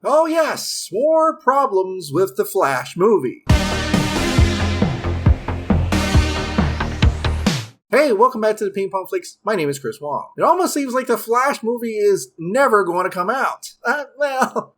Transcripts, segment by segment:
Oh yes, more problems with the Flash movie. Hey, welcome back to the Ping Pong Flix. My name is Chris Wong. It almost seems like the Flash movie is never going to come out.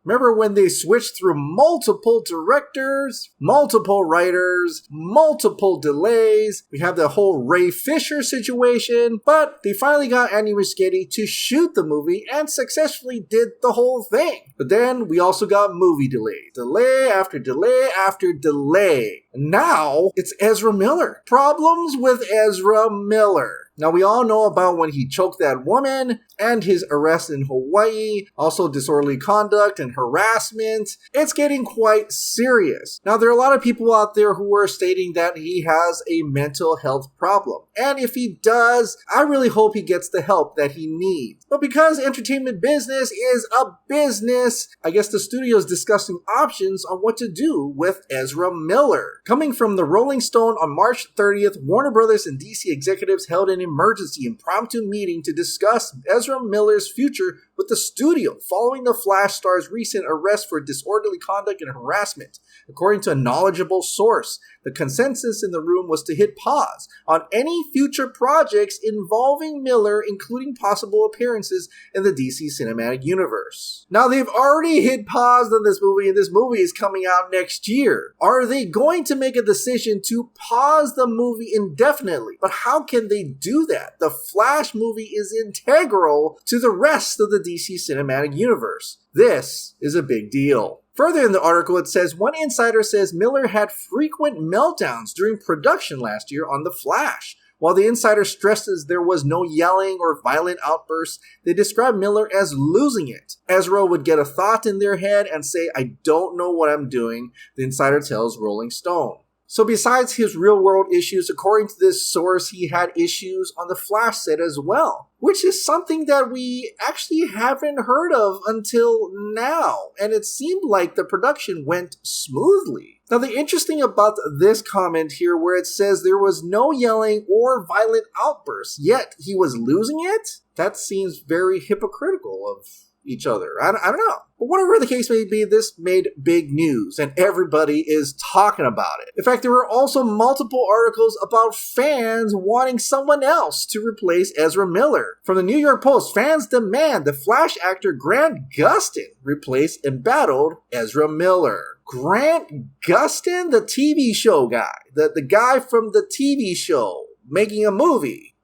Remember when they switched through multiple directors, multiple writers, multiple delays? We have the whole Ray Fisher situation, but they finally got Andy Muschietti to shoot the movie and successfully did the whole thing. But then we also got movie delays. Delay after delay after delay. Now it's Ezra Miller. Problems with Ezra Miller. Now, we all know about when he choked that woman and his arrest in Hawaii, also disorderly conduct and harassment. It's getting quite serious. Now, there are a lot of people out there who are stating that he has a mental health problem. And if he does, I really hope he gets the help that he needs. But because entertainment business is a business, I guess the studio is discussing options on what to do with Ezra Miller. Coming from the Rolling Stone on March 30th, Warner Brothers and DC executives held an emergency impromptu meeting to discuss Ezra Miller's future with the studio following the Flash star's recent arrest for disorderly conduct and harassment. According to a knowledgeable source, the consensus in the room was to hit pause on any future projects involving Miller, including possible appearances in the DC Cinematic Universe. Now, they've already hit pause on this movie, and this movie is coming out next year. Are they going to make a decision to pause the movie indefinitely? But how can they do that? The Flash movie is integral to the rest of the DC Cinematic Universe. This is a big deal. Further in the article, it says, one insider says Miller had frequent meltdowns during production last year on The Flash. While the insider stresses there was no yelling or violent outbursts, they describe Miller as losing it. Ezra would get a thought in their head and say, "I don't know what I'm doing," the insider tells Rolling Stone. So besides his real-world issues, according to this source, he had issues on the Flash set as well, which is something that we actually haven't heard of until now, and it seemed like the production went smoothly. Now, the interesting about this comment here where it says there was no yelling or violent outbursts, yet he was losing it, that seems very hypocritical of each other. I don't know. But whatever the case may be, this made big news, and everybody is talking about it. In fact, there were also multiple articles about fans wanting someone else to replace Ezra Miller. From the New York Post, fans demand the Flash actor Grant Gustin replace embattled Ezra Miller. Grant Gustin, the TV show guy, the guy from the TV show making a movie.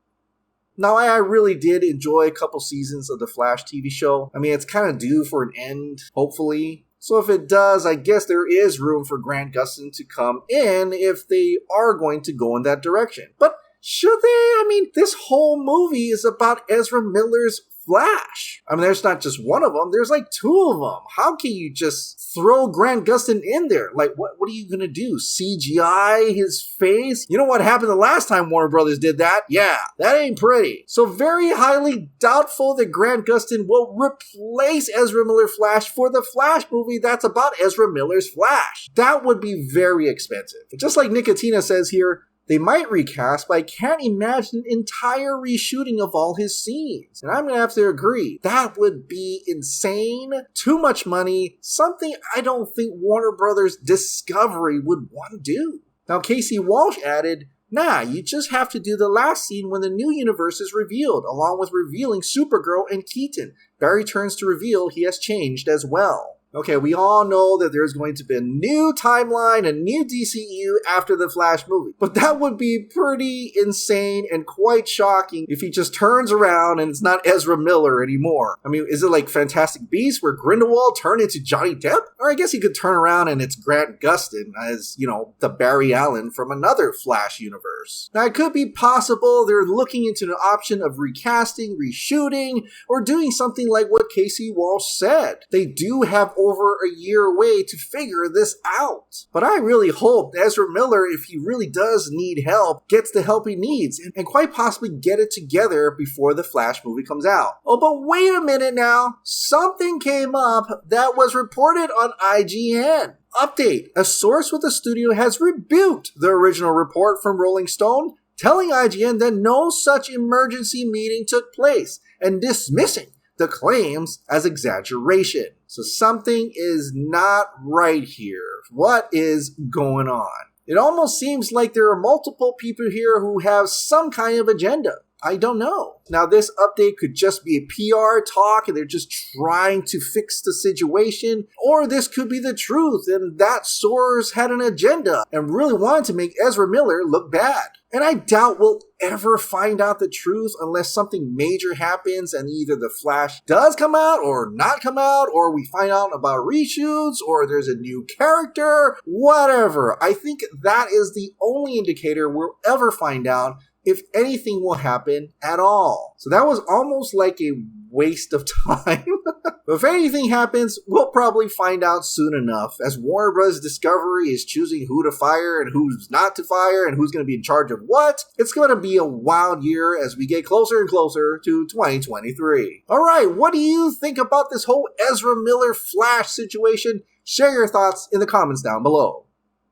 Now, I really did enjoy a couple seasons of the Flash TV show. I mean, it's kind of due for an end, hopefully. So if it does, I guess there is room for Grant Gustin to come in if they are going to go in that direction. But should they? I mean, this whole movie is about Ezra Miller's Flash. I mean, there's not just one of them. There's like two of them. How can you just throw Grant Gustin in there? Like, what are you going to do? CGI his face? You know what happened the last time Warner Brothers did that? Yeah, that ain't pretty. So very highly doubtful that Grant Gustin will replace Ezra Miller Flash for the Flash movie that's about Ezra Miller's Flash. That would be very expensive. Just like Nicotina says here, they might recast, but I can't imagine an entire reshooting of all his scenes. And I'm going to have to agree. That would be insane. Too much money. Something I don't think Warner Brothers Discovery would want to do. Now, Casey Walsh added, "Nah, you just have to do the last scene when the new universe is revealed, along with revealing Supergirl and Keaton. Barry turns to reveal he has changed as well." Okay, we all know that there's going to be a new timeline, a new DCEU after the Flash movie. But that would be pretty insane and quite shocking if he just turns around and it's not Ezra Miller anymore. I mean, is it like Fantastic Beasts where Grindelwald turned into Johnny Depp? Or I guess he could turn around and it's Grant Gustin as, the Barry Allen from another Flash universe. Now, it could be possible they're looking into an option of recasting, reshooting, or doing something like what Casey Walsh said. They do have over a year away to figure this out. But I really hope Ezra Miller, if he really does need help, gets the help he needs and quite possibly get it together before the Flash movie comes out. Oh, but wait a minute now. Something came up that was reported on IGN. Update. A source with the studio has rebuked the original report from Rolling Stone, telling IGN that no such emergency meeting took place and dismissing the claims as exaggeration. So something is not right here. What is going on? It almost seems like there are multiple people here who have some kind of agenda. I don't know. Now, this update could just be a PR talk and they're just trying to fix the situation, or this could be the truth and that source had an agenda and really wanted to make Ezra Miller look bad. And I doubt we'll ever find out the truth unless something major happens and either The Flash does come out or not come out, or we find out about reshoots, or there's a new character, whatever. I think that is the only indicator we'll ever find out if anything will happen at all. So that was almost like a waste of time. But if anything happens, we'll probably find out soon enough, as Warner Bros. Discovery is choosing who to fire and who's not to fire and who's going to be in charge of what. It's going to be a wild year as we get closer and closer to 2023. Alright, what do you think about this whole Ezra Miller Flash situation? Share your thoughts in the comments down below.